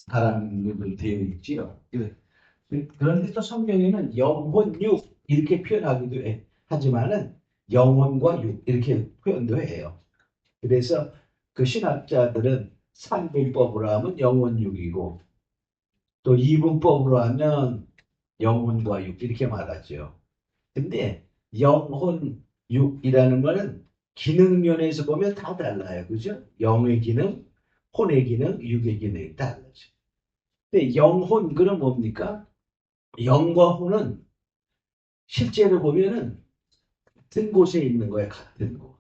사람으로 되어 있지요. 그런데 또 성경에는 영혼 육 이렇게 표현하기도 해. 하지만은 영혼과 육 이렇게 표현도 해요. 그래서 그 신학자들은 삼분법으로 하면 영혼 육이고 또 이분법으로 하면 영혼과 육 이렇게 말하죠. 근데 영혼 육이라는 말은 기능 면에서 보면 다 달라요. 그죠? 영의 기능, 혼의 기능, 육의 기능이 달라져. 근데 영혼 그럼 뭡니까? 영과 혼은 실제로 보면은 같은 곳에 있는 거예요. 같은 곳.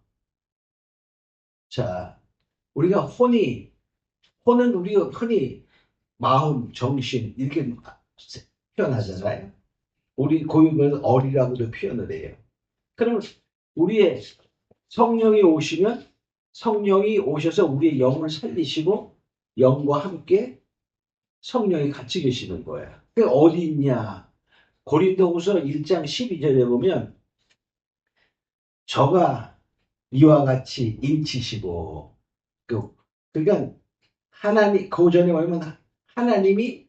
자, 우리가 혼은 우리가 흔히 마음, 정신 이렇게 표현하잖아요. 우리 고유는 어리라고도 표현을 해요. 그러면 우리의 성령이 오시면 성령이 오셔서 우리의 영을 살리시고 영과 함께 성령이 같이 계시는 거야. 그 어디 있냐? 고린도후서 1장 12절에 보면 저가 이와 같이 인치시고 그러니까 하나님 그 전에 보면 하나님이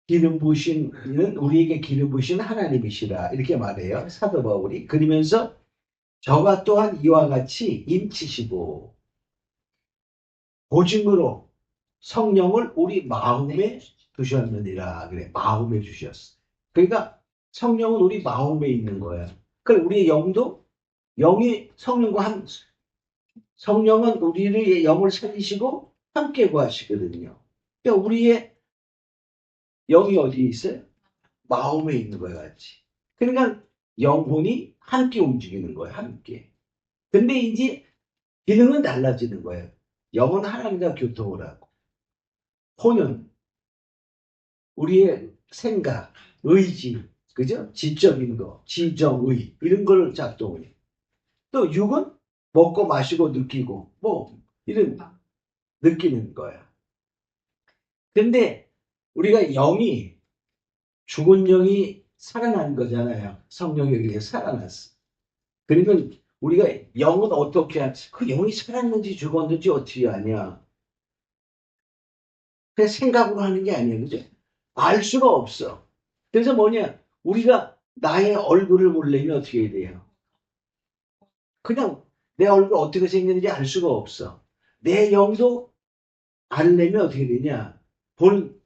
기름 부으시는 우리에게 기름 부으신 하나님이시라 이렇게 말해요. 사도 바울이 그러면서 저가 또한 이와 같이 인치시고 보증으로 성령을 우리 마음에 두셨느니라 그래 마음에 주셨어. 그러니까 성령은 우리 마음에 있는 거야. 그럼 우리의 영도 영이 성령과 한 성령은 우리의 영을 살리시고 함께 구하시거든요. 그러니까 우리의 영이 어디에 있어요? 마음에 있는 거야 같이. 그러니까 영혼이 함께 움직이는 거야 함께. 근데 이제 기능은 달라지는 거예요. 영은 하나님과 교통을 하고 혼은 우리의 생각, 의지, 그죠? 지적인 거, 지정의 이런 걸 작동해. 또 육은 먹고 마시고 느끼고 뭐 이런 느끼는 거야. 근데 우리가 영이 죽은 영이 살아난 거잖아요. 성령에 의해 살아났어. 그러면 우리가 영은 어떻게 하지? 그 영이 살았는지 죽었는지 어떻게 아냐? 그냥 생각으로 하는 게 아니에요. 그죠? 알 수가 없어. 그래서 뭐냐? 우리가 나의 얼굴을 보려면 어떻게 해야 돼요? 그냥 내 얼굴 어떻게 생겼는지 알 수가 없어. 내 영도 알려면 어떻게 되냐? 본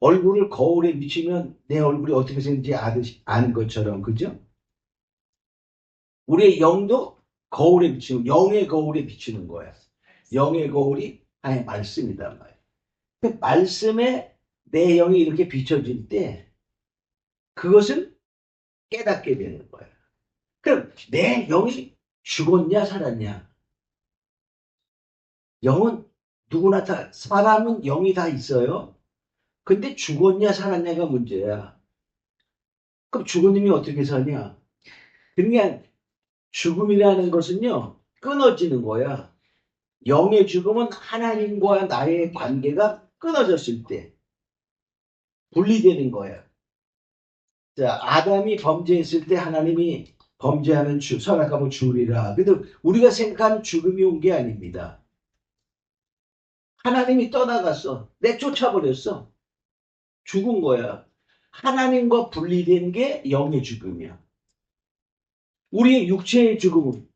얼굴을 거울에 비치면 내 얼굴이 어떻게 생겼는지 아는 것처럼, 그죠? 우리의 영도 거울에 비치는, 영의 거울에 비치는 거야. 영의 거울이 하나의 말씀이단 말이야. 그 말씀에 내 영이 이렇게 비춰질 때 그것을 깨닫게 되는 거야. 그럼 내 영이 죽었냐, 살았냐? 영은 누구나 다, 사람은 영이 다 있어요. 근데 죽었냐, 살았냐가 문제야. 그럼 죽은 놈이 어떻게 사냐? 그러니까 죽음이라는 것은요, 끊어지는 거야. 영의 죽음은 하나님과 나의 관계가 끊어졌을 때 분리되는 거야. 자, 아담이 범죄했을 때 하나님이 범죄하는 선악과를 주리라. 근데 우리가 생각하는 죽음이 온 게 아닙니다. 하나님이 떠나갔어. 내쫓아버렸어. 죽은 거야. 하나님과 분리된 게 영의 죽음이야. 우리의 육체의 죽음은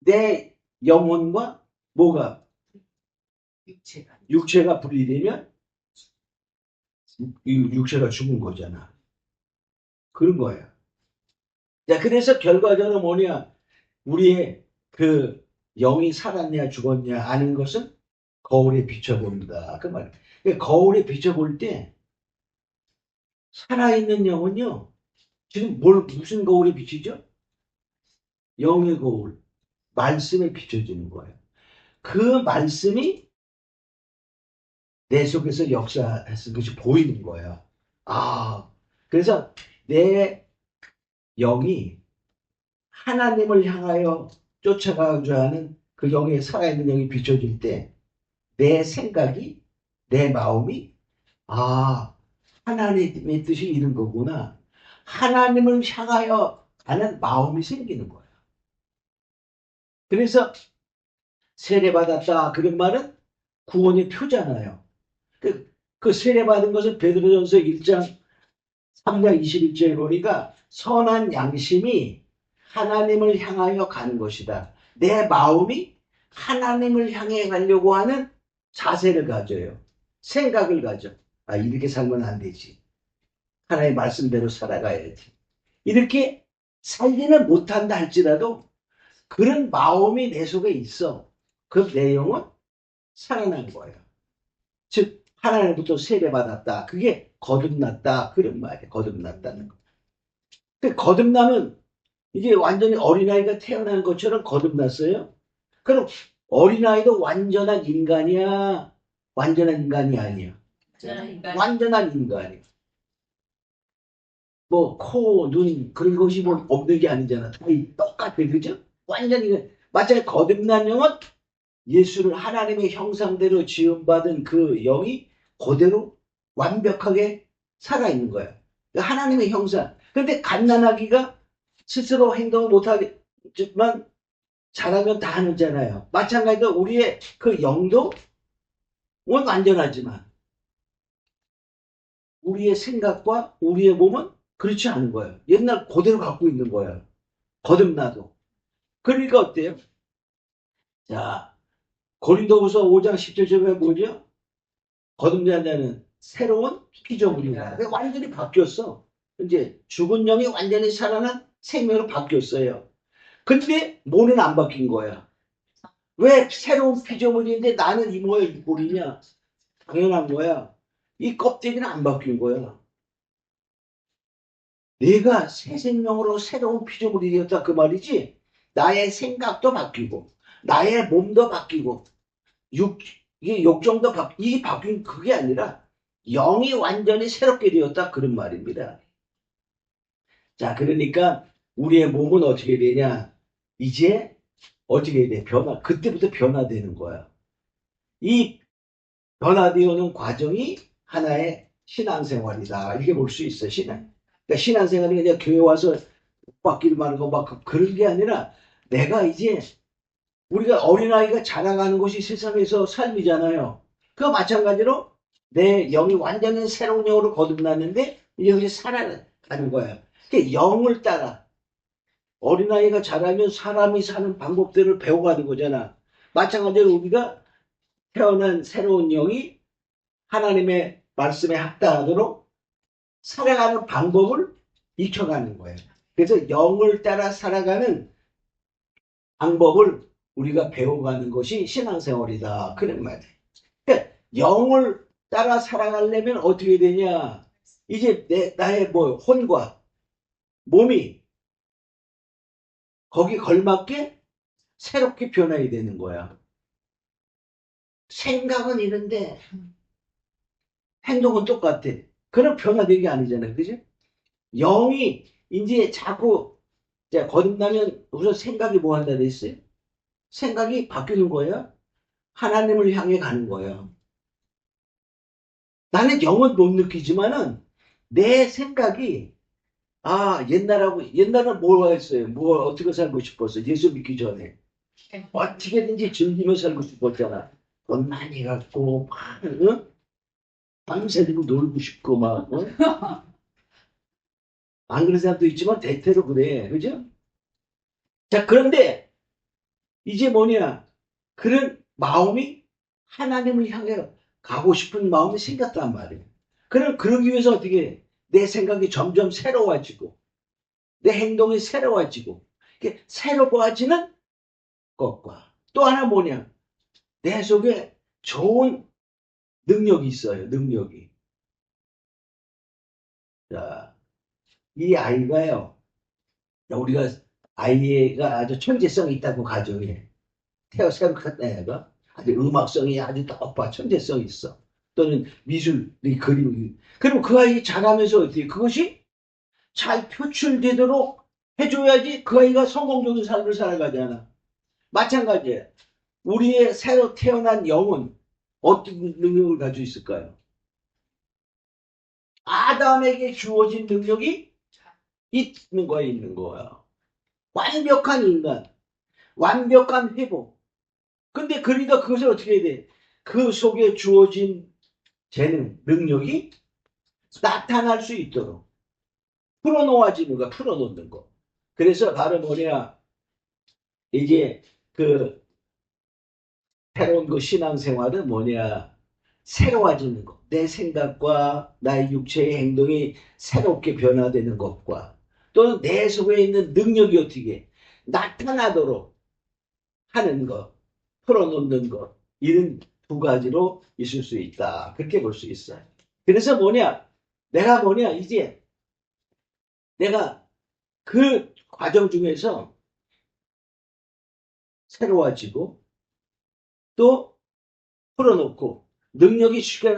내 영혼과 뭐가 육체가 분리되면 육체가 죽은 거잖아. 그런 거야. 자, 그래서 결과적으로 뭐냐? 우리의 그 영이 살았냐 죽었냐 아는 것은 거울에 비춰봅니다. 그 말. 거울에 비춰볼 때 살아있는 영은요. 지금 무슨 거울에 비치죠? 영의 거울. 말씀에 비춰지는 거예요. 그 말씀이 내 속에서 역사했을 것이 보이는 거예요. 아, 그래서 내 영이 하나님을 향하여 쫓아가고자 하는 그 영의 살아있는 영이 비춰질 때 내 생각이, 내 마음이 아, 하나님의 뜻이 이런 거구나. 하나님을 향하여 가는 마음이 생기는 거예요. 그래서 세례받았다 그런 말은 구원의 표잖아요. 그 세례받은 것은 베드로전서 1장 3장 21절에 보니까 선한 양심이 하나님을 향하여 가는 것이다. 내 마음이 하나님을 향해 가려고 하는 자세를 가져요. 생각을 가져. 아, 이렇게 살면 안 되지. 하나님의 말씀대로 살아가야지. 이렇게 살지는 못한다 할지라도 그런 마음이 내 속에 있어. 그 내용은 살아난 거예요. 즉 하나님부터 세례받았다. 그게 거듭났다. 그런 말이에요. 거듭났다는 거. 근데 거듭나면 이게 완전히 어린아이가 태어난 것처럼 거듭났어요. 그럼 어린아이도 완전한 인간이야? 완전한 인간이 아니야. 완전한 인간이야. 뭐 코, 눈 그런 것이 뭐 없는 게 아니잖아. 다 똑같아. 그죠? 완전히 마찬가지 거듭난 영은 예수를 하나님의 형상대로 지음받은 그 영이 그대로 완벽하게 살아있는 거야. 하나님의 형상. 근데 갓난아기가 스스로 행동을 못하겠지만 잘하면 다 하잖아요. 마찬가지로 우리의 그 영도 완전하지만 우리의 생각과 우리의 몸은 그렇지 않은 거예요. 옛날 그대로 갖고 있는 거예요. 거듭나도. 그러니까 어때요? 자, 고린도후서 5장 17절에 뭐죠? 거듭난 자는 새로운 피조물이다. 완전히 바뀌었어. 이제 죽은 영이 완전히 살아난 생명으로 바뀌었어요. 근데 몸은 안 바뀐 거야. 왜 새로운 피조물인데 나는 이 모양 이 꼴이냐? 당연한 거야. 이 껍데기는 안 바뀐 거야. 내가 새 생명으로 새로운 피조물이 되었다 그 말이지. 나의 생각도 바뀌고 나의 몸도 바뀌고 이게 욕정도 이게 바뀐 그게 아니라 영이 완전히 새롭게 되었다 그런 말입니다. 자, 그러니까 우리의 몸은 어떻게 되냐? 이제 어떻게 돼? 그때부터 변화되는 거야. 이 변화되어오는 과정이 하나의 신앙생활이다. 이렇게 볼 수 있어, 신앙. 그러니까 신앙생활이 그냥 교회 와서 받기를 하는 거 막 그런 게 아니라 내가 이제 우리가 어린아이가 자라가는 것이 세상에서 삶이잖아요. 그거 마찬가지로 내 영이 완전히 새로운 영으로 거듭났는데 이제 여기 살아가는 거야. 그러니까 영을 따라 어린아이가 자라면 사람이 사는 방법들을 배워가는 거잖아. 마찬가지로 우리가 태어난 새로운 영이 하나님의 말씀에 합당하도록 살아가는 방법을 익혀가는 거예요. 그래서 영을 따라 살아가는 방법을 우리가 배워가는 것이 신앙생활이다. 그런 말이에요. 그러니까 영을 따라 살아가려면 어떻게 되냐? 이제 나의 혼과 몸이 거기 걸맞게 새롭게 변해야 되는 거야. 생각은 이런데 행동은 똑같아. 그럼 변화되는 게 아니잖아요. 그죠? 영이 이제 자꾸 거듭나면 우선 생각이 뭐 한다 그랬어요? 생각이 바뀌는 거예요. 하나님을 향해 가는 거예요. 나는 영은 못 느끼지만은 내 생각이 옛날은 뭘 했어요? 어떻게 살고 싶었어? 예수 믿기 전에 어떻게든지 즐기며 살고 싶었잖아. 돈 많이 갖고 막 응? 밤새도록 놀고 싶고 막 응? 안 그런 사람도 있지만 대체로 그래. 그죠? 자, 그런데 이제 뭐냐? 그런 마음이 하나님을 향해 가고 싶은 마음이 생겼단 말이에요. 그러기 위해서 어떻게 해? 내 생각이 점점 새로워지고 내 행동이 새로워지고 이게 새로워지는 것과 또 하나 뭐냐? 내 속에 좋은 능력이 있어요. 능력이. 자, 이 아이가요. 우리가 아이가 아주 천재성이 있다고 가정해. 새로 큰 애가 아주 음악성이 아주 높아. 천재성이 있어. 또는 미술이 그림. 그럼 그 아이 자라면서 어떻게 그것이 잘 표출되도록 해줘야지 그 아이가 성공적인 삶을 살아가잖아. 마찬가지예요. 우리의 새로 태어난 영은 어떤 능력을 가지고 있을까요? 아담에게 주어진 능력이 있는 거야. 완벽한 인간, 완벽한 회복. 근데 그러니까 그것을 어떻게 해야 돼? 그 속에 주어진 재능, 능력이 나타날 수 있도록 풀어놓아지는 거, 풀어놓는 거. 그래서 바로 뭐냐, 이제 그 새로운 그 신앙생활은 뭐냐, 새로워지는 것. 내 생각과 나의 육체의 행동이 새롭게 변화되는 것과 또는 내 속에 있는 능력이 어떻게 나타나도록 하는 것, 풀어놓는 것. 이런 두 가지로 있을 수 있다. 그렇게 볼 수 있어요. 그래서 뭐냐, 이제 내가 그 과정 중에서 새로워지고 또 풀어놓고 능력이 쉽게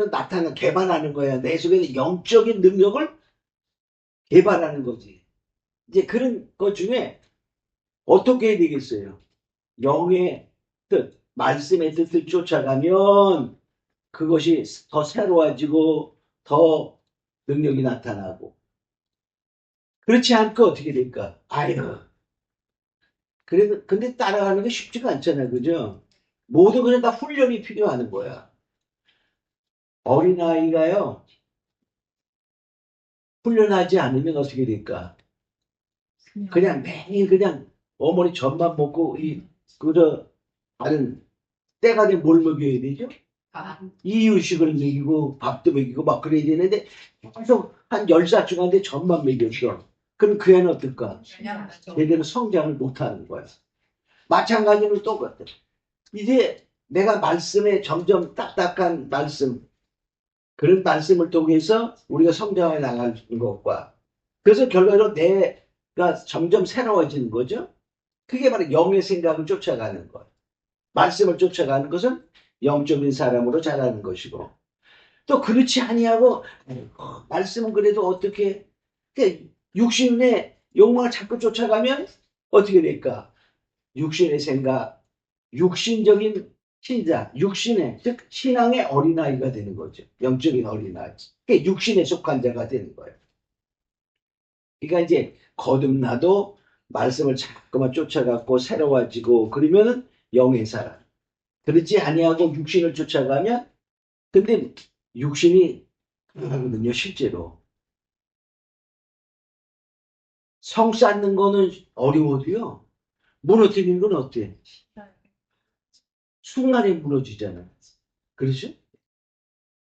개발하는 거야. 내 속에 있는 영적인 능력을 개발하는 거지. 이제 그런 것 중에 어떻게 해야 되겠어요? 영의 뜻, 말씀의 뜻을 쫓아가면 그것이 더 새로워지고 더 능력이 나타나고, 그렇지 않고 어떻게 될까? 아유, 근데 따라가는 게 쉽지가 않잖아요. 그죠? 모두 그냥 다 훈련이 필요하는 거야. 어린아이가요, 훈련하지 않으면 어떻게 될까? 그냥 매일 그냥 어머니 젖만 먹고, 그저, 다른, 때가 되면 뭘 먹여야 되죠? 이유식을 먹이고, 밥도 먹이고, 막 그래야 되는데, 계속 한 10살 중한테 젖만 먹였어. 그럼 그 애는 어떨까? 제대로 성장을 못 하는 거야. 마찬가지로 똑같아. 이제 내가 말씀에 점점 딱딱한 말씀, 그런 말씀을 통해서 우리가 성장해 나가는 것과, 그래서 결과로 내가 점점 새로워지는 거죠. 그게 바로 영의 생각을 쫓아가는 것. 말씀을 쫓아가는 것은 영적인 사람으로 자라는 것이고, 또 그렇지 아니하고 말씀은 그래도 어떻게 육신의 욕망을 자꾸 쫓아가면 어떻게 될까? 육신의 생각, 육신적인 신자, 육신의, 즉 신앙의 어린아이가 되는 거죠. 영적인 어린아이. 그게 육신에 속한 자가 되는 거예요. 그러니까 이제 거듭나도 말씀을 자꾸만 쫓아가고 새로워지고 그러면은 영의 사람. 그렇지 아니하고 육신을 쫓아가면, 근데 육신이 하거든요. 실제로 성 쌓는 거는 어려워도요, 무너뜨리는 건 어때? 순간에 무너지잖아요. 그렇죠?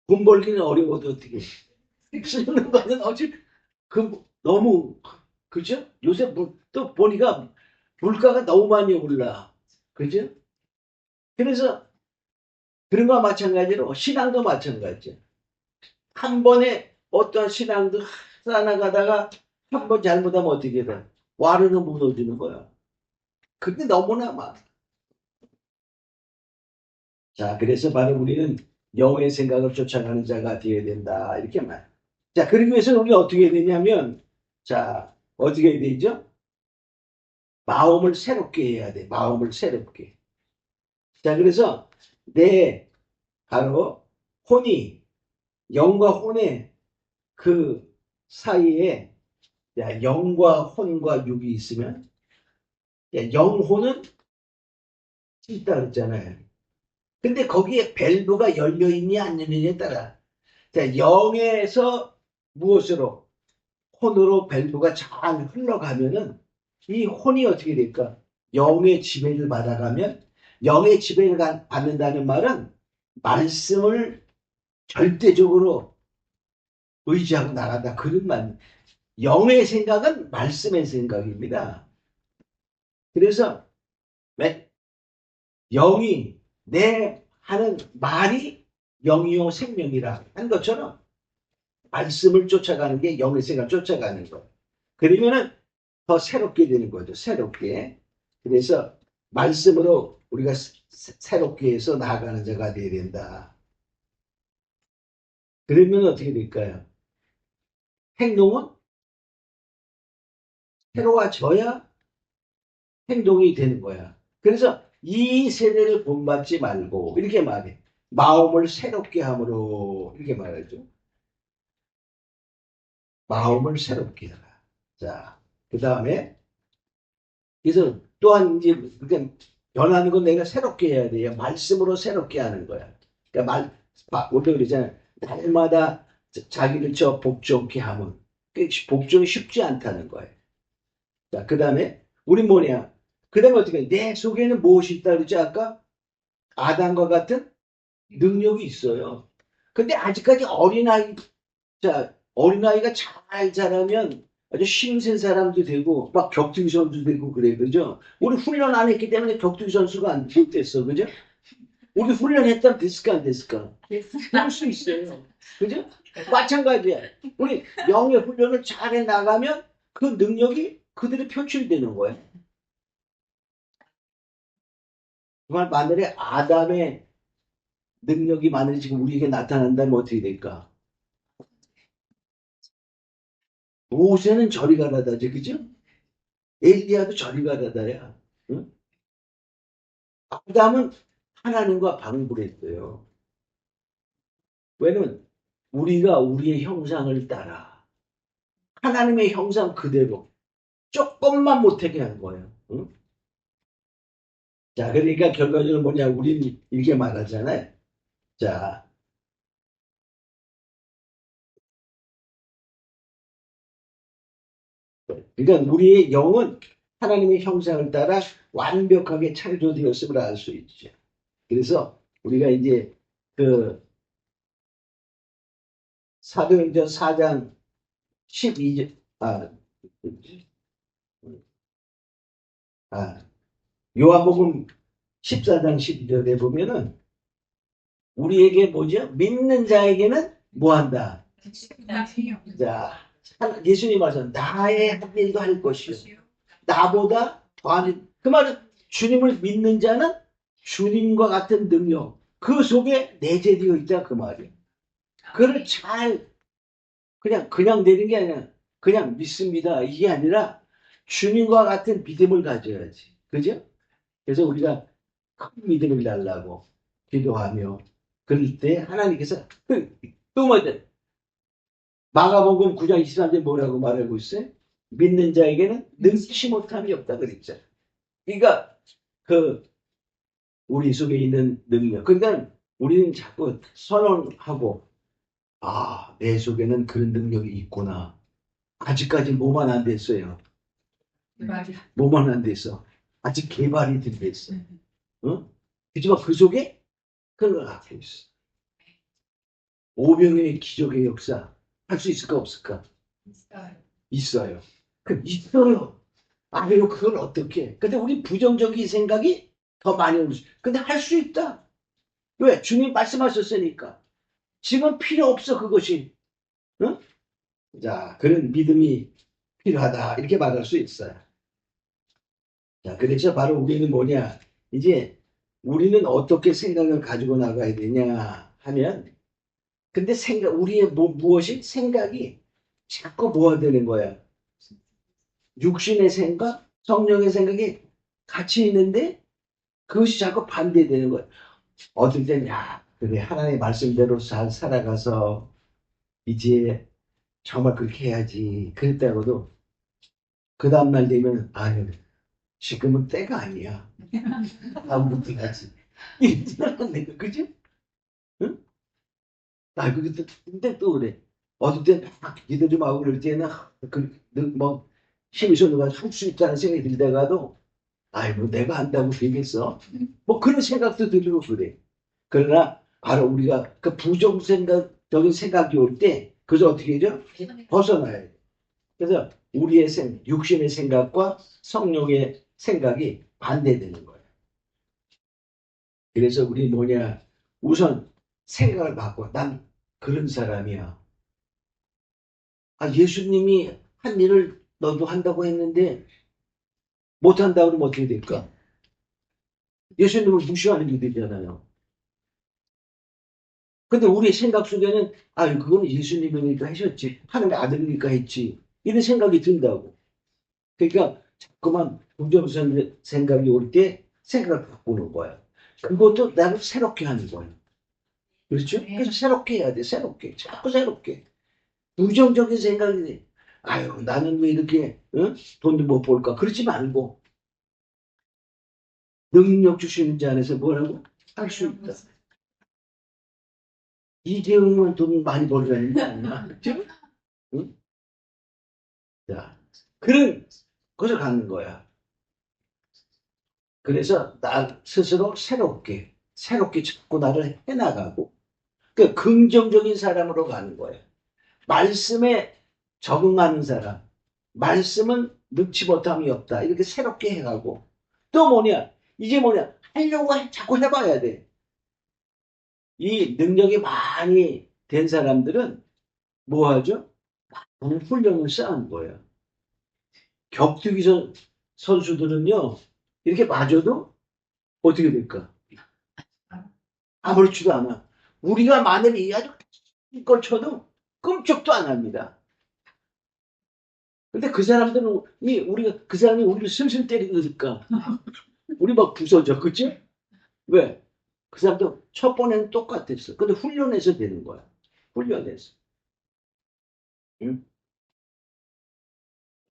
돈 벌기는 어려워도 어떻게 쓰는 거는 어찌 너무, 그죠? 요새 또 보니까 물가가 너무 많이 올라. 그죠? 그래서 그런 거와 마찬가지로 신앙도 마찬가지죠. 한 번에 어떤 신앙도 쌓아나가다가 한 번 잘못하면 어떻게 돼? 와르는 무너지는 거야. 근데 너무나 많아. 자, 그래서 바로 우리는 영의 생각을 쫓아가는 자가 되어야 된다. 이렇게 말. 자, 그러기 위해서 우리가 어떻게 해야 되냐면, 자, 어떻게 해야 되죠? 마음을 새롭게 해야 돼. 마음을 새롭게. 자, 그래서 내 바로 혼이, 영과 혼의 그 사이에, 야, 영과 혼과 육이 있으면, 야, 영혼은 있다 그랬잖아요. 근데 거기에 밸브가 열려 있냐 안 열리냐에 따라, 자, 영에서 무엇으로? 혼으로 밸브가 잘 흘러가면은 이 혼이 어떻게 될까? 영의 지배를 받아가면, 영의 지배를 받는다는 말은 말씀을 절대적으로 의지하고 나간다. 그런 말. 영의 생각은 말씀의 생각입니다. 그래서 영이 내 하는 말이 영이요 생명이라 한 것처럼 말씀을 쫓아가는 게 영의 생각을 쫓아가는 거. 그러면은 더 새롭게 되는 거죠. 새롭게. 그래서 말씀으로 우리가 새롭게 해서 나아가는 자가 되어야 된다. 그러면 어떻게 될까요? 행동은 새로워져야 행동이 되는 거야. 그래서 이 세대를 본받지 말고 이렇게 말해. 마음을 새롭게 함으로 이렇게 말하죠. 마음을 새롭게 해라. 자, 그 다음에 그래서 또한 이제 그러니까 변하는 건 내가 새롭게 해야 돼요. 말씀으로 새롭게 하는 거야. 그러니까 우리가 그러잖아요. 날마다 자기를 저 복종케 하면 복종이 쉽지 않다는 거예요. 자, 그 다음에 우리 뭐냐? 그 다음에 어떻게 해? 내 속에는 무엇이 있다 그러지 아까? 아담과 같은 능력이 있어요. 근데 아직까지 어린아이, 자, 어린아이가 잘 자라면 아주 힘센 사람도 되고, 막 격투기 선수도 되고 그래, 그죠? 우리 훈련 안 했기 때문에 격투기 선수가 안 됐어, 그죠? 우리 훈련했다면 됐을까, 안 됐을까? 그럴 수 있어요. 그죠? 마찬가지야. 우리 영의 훈련을 잘 해 나가면 그 능력이 그들이 표출되는 거야. 정말 만일에 아담의 능력이 만약에 지금 우리에게 나타난다면 어떻게 될까? 모세는 저리 가라다지, 그죠? 엘리야도 저리 가라다야. 응? 아담은 하나님과 방불했어요. 왜냐면 우리가 우리의 형상을 따라 하나님의 형상 그대로 조금만 못하게 한 거예요. 응? 자, 그러니까 결과적으로 뭐냐? 우리는 이렇게 말하잖아요. 자, 그러니까 우리의 영은 하나님의 형상을 따라 완벽하게 창조되었음을 알 수 있죠. 그래서 우리가 이제 그 사도행전 4장 12절, 아, 요한복음 14장 12절에 보면은 우리에게 뭐죠? 믿는 자에게는 뭐 한다? 자, 예수님 말씀, 나의 한 일도 할 것이요. 나보다 더하는, 그 말은 주님을 믿는 자는 주님과 같은 능력, 그 속에 내재되어 있다, 그 말이에요. 그걸 잘, 그냥 되는 게 아니라, 그냥 믿습니다. 이게 아니라, 주님과 같은 믿음을 가져야지. 그죠? 그래서 우리가 큰 믿음을 달라고 기도하며, 그럴 때 하나님께서, 또 뭐죠? 마가복음 9장 23절 뭐라고 말하고 있어요? 믿는 자에게는 능치 못함이 없다 그랬죠. 그러니까 그 우리 속에 있는 능력. 그러니까 우리는 자꾸 선언하고 내 속에는 그런 능력이 있구나. 아직까지 뭐만 안 됐어요. 뭐만 안 됐어. 아직 개발이 덜 됐어. 어? 그지만 그 속에 그런 걸 갖고 있어. 오병의 기적의 역사 할 수 있을까 없을까? 있어요. 있어요. 아유, 그걸 어떻게? 근데 우리 부정적인 생각이 더 많이 오는. 근데 할 수 있다. 왜? 주님 말씀하셨으니까. 지금 필요 없어, 그것이. 응? 자, 그런 믿음이 필요하다. 이렇게 말할 수 있어요. 자, 그래서 바로 우리는 뭐냐? 이제 우리는 어떻게 생각을 가지고 나가야 되냐 하면, 근데 우리의 무엇이? 생각이 자꾸 뭐가 되는 거야? 육신의 생각, 성령의 생각이 같이 있는데 그것이 자꾸 반대되는 거야. 어떨 땐, 야, 그래, 하나님의 말씀대로 잘 살아가서 이제 정말 그렇게 해야지. 그랬다고도 그 다음날 되면, 아유, 지금은 때가 아니야. 다음부터 해야지. 이러지 그지? 응? 근데 또 그래. 어떨 땐 막 기도 좀 하고 그럴 때는, 뭐, 힘이 솟는 할수 있다는 생각이 들다가도, 아이고, 내가 한다고 되겠어? 뭐 그런 생각도 들고 그래. 그러나 바로 우리가 그 부정생각적인 생각이 올 때 그래서 어떻게 해죠? 벗어나야 돼. 그래서 우리의 육신의 생각과 성령의 생각이 반대되는 거예요. 그래서 우리 뭐냐? 우선 생각을 바꿔. 난 그런 사람이야. 예수님이 한 일을 너도 한다고 했는데 못한다고 그러면 어떻게 될까? 예수님을 무시하는 게 되잖아요. 근데 우리 생각 속에는 그거는 예수님이니까 하셨지. 하나님의 아들이니까 했지. 이런 생각이 든다고. 그러니까 자꾸만 부정적인 생각이 올 때 생각을 바꾸는 거야. 그것도 나를 새롭게 하는 거야. 그렇죠? 그래서 새롭게 해야 돼. 새롭게. 자꾸 새롭게. 부정적인 생각이 나는 왜 이렇게 돈도 못 벌까? 그러지 말고 능력 주시는 자 안에서 뭐라고? 할 수 있다. 이재용은 돈 많이 벌려는 게 아니야. 그치? 응? 자, 그런 것을 갖는 거야. 그래서 나 스스로 새롭게 자꾸 나를 해나가고, 그 긍정적인 사람으로 가는 거야. 말씀에 적응하는 사람, 말씀은 능치 못함이 없다. 이렇게 새롭게 해가고, 또 뭐냐? 이제 뭐냐? 자꾸 해봐야 돼. 이 능력이 많이 된 사람들은 뭐 하죠? 많은 훈련을 쌓은 거예요. 격투기 선수들은요, 이렇게 맞아도 어떻게 될까? 아무렇지도 않아. 우리가 만약에 아주 걸 쳐도 끔찍도 안 합니다. 근데 그 사람들은, 그 사람이 우리를 슬슬 때리니까, 우리 막 부서져. 그치? 왜? 그 사람도 첫 번에는 똑같았어. 근데 훈련해서 되는 거야. 훈련해서. 응?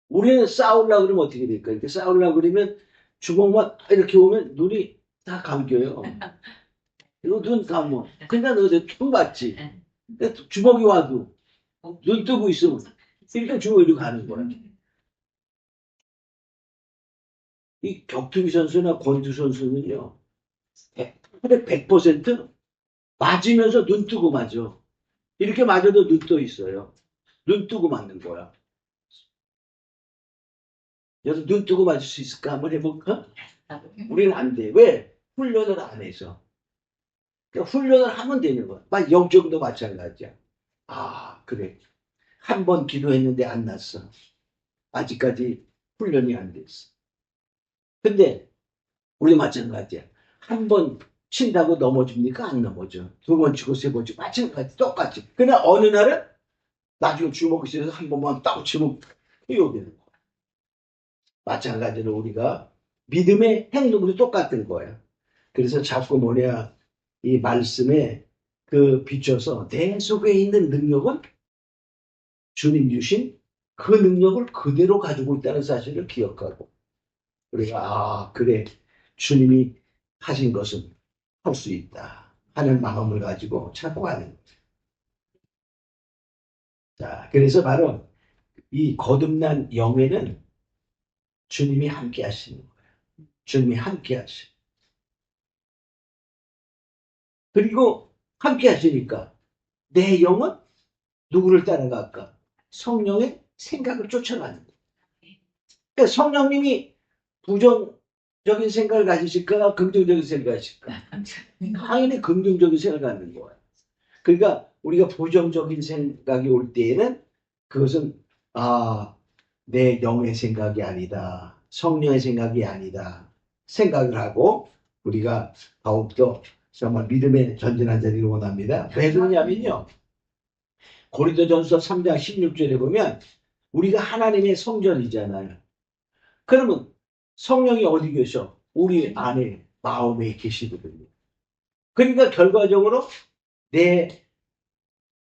우리는 싸우려고 그러면 어떻게 될까? 이렇게 싸우려고 그러면 주먹만 이렇게 오면 눈이 다 감겨요. 이거 눈 감어. 그러니까 너도 총 맞지? 근데 주먹이 와도 눈 뜨고 있으면 이렇게 주먹이 가는 거야. 이 격투기 선수나 권투 선수는요, 100% 맞으면서 눈 뜨고 맞아. 이렇게 맞아도 눈 떠 있어요. 눈 뜨고 맞는 거야. 여기서 눈 뜨고 맞을 수 있을까? 한번 해볼까? 우리는 안 돼. 왜? 훈련을 안 해서. 그러니까 훈련을 하면 되는 거야. 막 영적도 마찬가지야. 아, 그래. 한 번 기도했는데 안 났어. 아직까지 훈련이 안 됐어. 근데 우리 마찬가지야. 한 번 친다고 넘어집니까? 안 넘어져. 두 번 치고 세 번 치고 마찬가지 똑같이. 그러나 어느 날은 나중에 주먹이 있어서 한 번만 딱 치면 이거 되는 거야. 마찬가지로 우리가 믿음의 행동도 똑같은 거야. 그래서 자꾸 뭐냐, 이 말씀에 비춰서 내 속에 있는 능력은 주님 주신 그 능력을 그대로 가지고 있다는 사실을 기억하고, 우리가, 아, 그래. 주님이 하신 것은 할 수 있다 하는 마음을 가지고 찾고 가는 거예요. 자, 그래서 바로 이 거듭난 영에는 주님이 함께 하시는 거예요. 주님이 함께 하시는. 그리고 함께 하시니까 내 영은 누구를 따라갈까? 성령의 생각을 쫓아가는 거예요. 그러니까 성령님이 부정적인 생각을 가지실까? 긍정적인 생각을 가지실까? 당연히 긍정적인 생각을 갖는 거예요. 그러니까 우리가 부정적인 생각이 올 때에는 그것은, 아, 내 영의 생각이 아니다. 성령의 생각이 아니다. 생각을 하고 우리가 더욱더 정말 믿음의 전진한 자리를 원합니다. 왜 그러냐면요. 고린도전서 3장 16절에 보면 우리가 하나님의 성전이잖아요. 그러면 성령이 어디 계셔? 우리 안에 마음에 계시거든요. 그러니까 결과적으로 내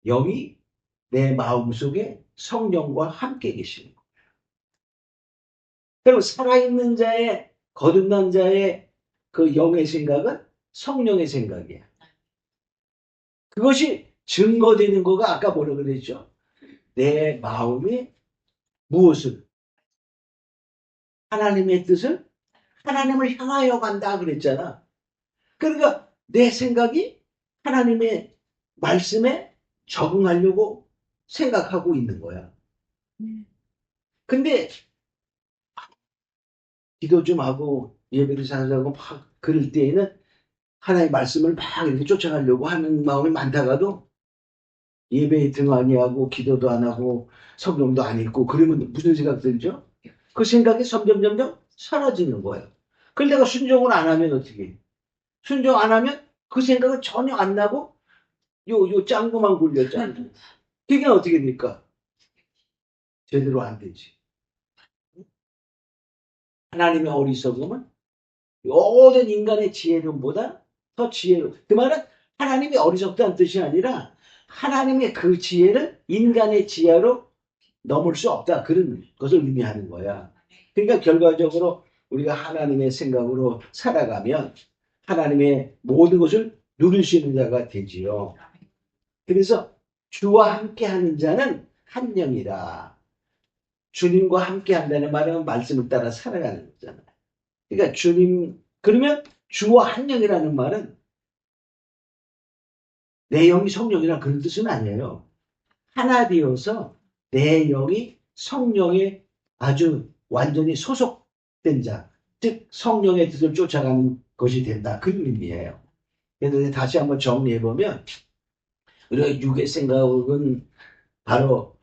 영이 내 마음속에 성령과 함께 계시는 거예요. 그럼 살아있는 자의, 거듭난 자의 그 영의 생각은 성령의 생각이야. 그것이 증거되는 거가 아까 뭐라 그랬죠? 내 마음이 무엇을? 하나님의 뜻을? 하나님을 향하여 간다 그랬잖아. 그러니까 내 생각이 하나님의 말씀에 적응하려고 생각하고 있는 거야. 근데 기도 좀 하고 예배를 잘하고 막 그럴 때에는 하나님의 말씀을 막 이렇게 쫓아가려고 하는 마음이 많다가도 예배에 등한히 하고 기도도 안 하고 성경도 안 읽고 그러면 무슨 생각 들죠? 그 생각이 점점 사라지는 거예요. 그걸 내가 순종을 안 하면 어떻게 해? 순종 안 하면 그 생각은 전혀 안 나고 요 짱구만 굴려 짱구. 그게 어떻게 됩니까? 제대로 안 되지. 하나님의 어리석음은 모든 인간의 지혜론보다 더 지혜로. 그 말은 하나님이 어리석다는 뜻이 아니라 하나님의 그 지혜를 인간의 지혜로 넘을 수 없다. 그런 것을 의미하는 거야. 그러니까 결과적으로 우리가 하나님의 생각으로 살아가면 하나님의 모든 것을 누릴 수 있는 자가 되지요. 그래서 주와 함께하는 자는 한 영이라. 주님과 함께한다는 말은 말씀을 따라 살아가는 거잖아요. 그러니까 그러면 주와 한 영이라는 말은 내 영이 성령이라 그런 뜻은 아니에요. 하나 되어서 내 영이 성령에 아주 완전히 소속된 자, 즉 성령의 뜻을 쫓아가는 것이 된다. 그런 의미예요. 그런데 다시 한번 정리해보면 우리가 육의 생각은 바로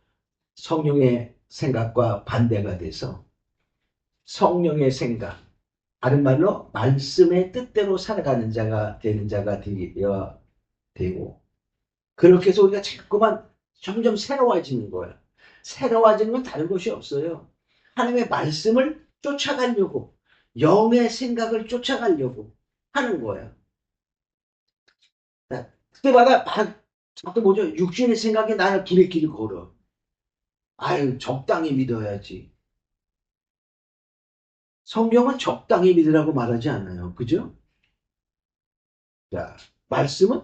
성령의 생각과 반대가 돼서 성령의 생각, 다른 말로 말씀의 뜻대로 살아가는 자가 되는 자가 되어야 되고, 그렇게 해서 우리가 자꾸만 점점 새로워지는 거예요. 새로워지는 건 다른 것이 없어요. 하나님의 말씀을 쫓아가려고, 영의 생각을 쫓아가려고 하는 거예요. 그때마다 자꾸 뭐죠? 육신의 생각이 나를 불의 길을 걸어. 아유, 적당히 믿어야지. 성경은 적당히 믿으라고 말하지 않아요. 그죠? 자, 말씀은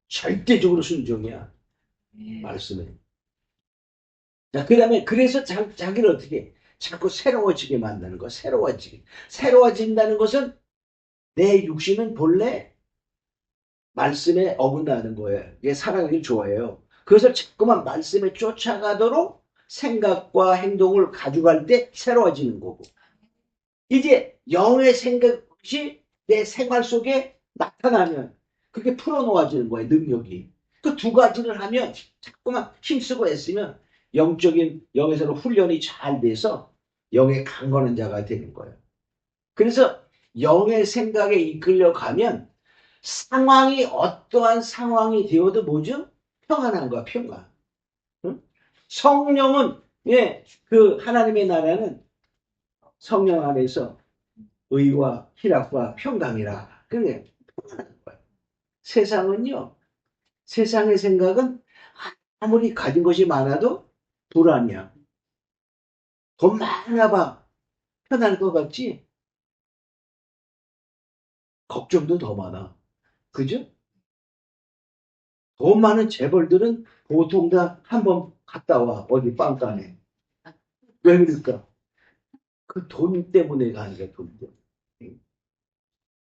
절대적으로 순종이야. 말씀에. 자, 그 다음에 그래서 자기를 어떻게 자꾸 새로워지게 만드는 거. 새로워진다는 것은 내 육신은 본래 말씀에 어긋나는 거예요. 이게 살아가길 좋아해요. 그래서 자꾸만 말씀에 쫓아가도록 생각과 행동을 가져갈 때 새로워지는 거고. 이제 영의 생각이 내 생활 속에 나타나면 그게 풀어놓아지는 거예요. 능력이. 그 두 가지를 하면 자꾸만 힘쓰고 애쓰면 영에서는 훈련이 잘 돼서 영에 강건한 자가 되는 거예요. 그래서 영의 생각에 이끌려가면 상황이 어떠한 상황이 되어도 뭐죠? 평안한 거야. 평안. 응? 성령은 그 하나님의 나라는 성령 안에서 의와 희락과 평강이라. 그게 평안한 거예요. 세상은요. 세상의 생각은 아무리 가진 것이 많아도 불안이야. 돈 많아봐. 편할 것 같지? 걱정도 더 많아. 그죠? 돈 많은 재벌들은 보통 다 한번 갔다 와. 어디 빵간에. 왜 그럴까? 그 돈 때문에 가는 거야. 돈 때문에.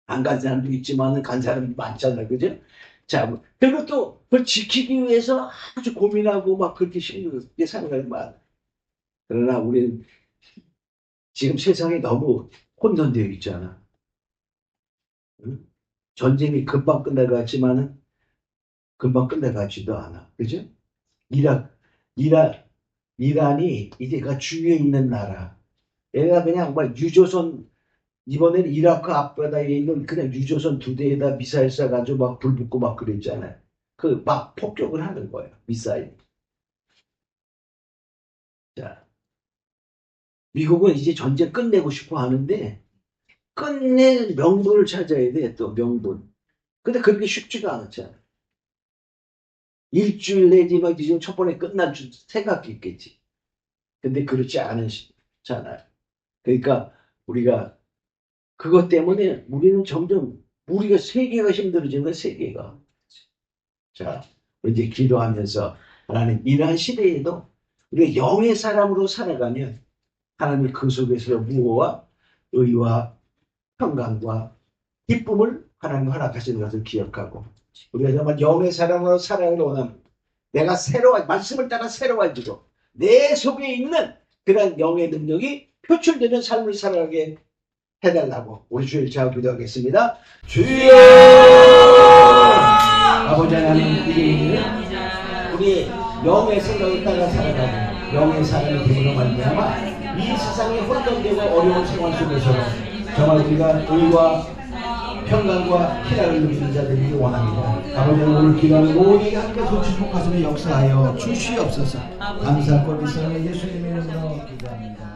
안 간 사람도 있지만 간 사람이 많잖아. 그죠? 자, 그리고 또 그걸 지키기 위해서 아주 고민하고 막 그렇게 힘들게 사는 사람이 많아. 그러나 우리는 지금 세상이 너무 혼돈되어 있잖아. 응? 전쟁이 금방 끝나갔지만은 금방 끝나가지도 않아. 그죠? 이란이 이제가 주위에 있는 나라. 얘가 그냥 막 유조선, 이번에는 이라크 앞바다에 있는 그냥 유조선 2대에다 미사일 쏴가지고 막 불 붙고 막 그랬잖아요. 그 막 폭격을 하는 거예요. 미사일. 자, 미국은 이제 전쟁 끝내고 싶어 하는데 끝낼 명분을 찾아야 돼. 또 명분. 근데 그렇게 쉽지가 않았잖아. 일주일 내지 막 지금 첫 번에 끝난 줄 생각이 있겠지. 근데 그렇지 않잖아요. 그러니까 우리가 그것 때문에 우리는 점점 우리가 세계가 힘들어지는 거야. 세계가. 자, 이제 기도하면서 하나님 이러한 시대에도 우리가 영의 사람으로 살아가면 하나님 그 속에서 무호와 의와 평강과 기쁨을 하나님 허락하시는 것을 기억하고 우리가 정말 영의 사람으로 살아가기를 원합니다. 내가 말씀을 따라 새로워지고 내 속에 있는 그런 영의 능력이 표출되는 삶을 살아가게 해달라고 우리 주일 잘 기도하겠습니다. 주여! 아버지 하나님 우리 영의 생각을 따라 살아가고 영의 사람이 되므로 말미암아 이 세상에 혼돈되고 어려운 생활 속에서 정말 우리가 의와 평강과 희락을 누리는 자들이 원합니다. 아버지 오늘 기도하는 모두에게 함께 축복하시며 역사하여 주시옵소서. 감사하고 믿사오니 예수님의 이름으로 기도합니다.